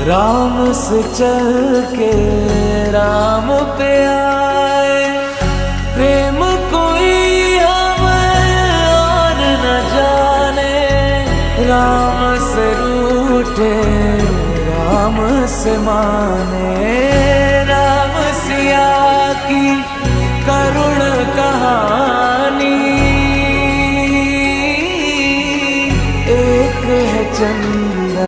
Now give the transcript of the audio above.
राम से चल के राम पे आए, प्रेम कोई हमें और न जाने। राम से रूठे राम से माने।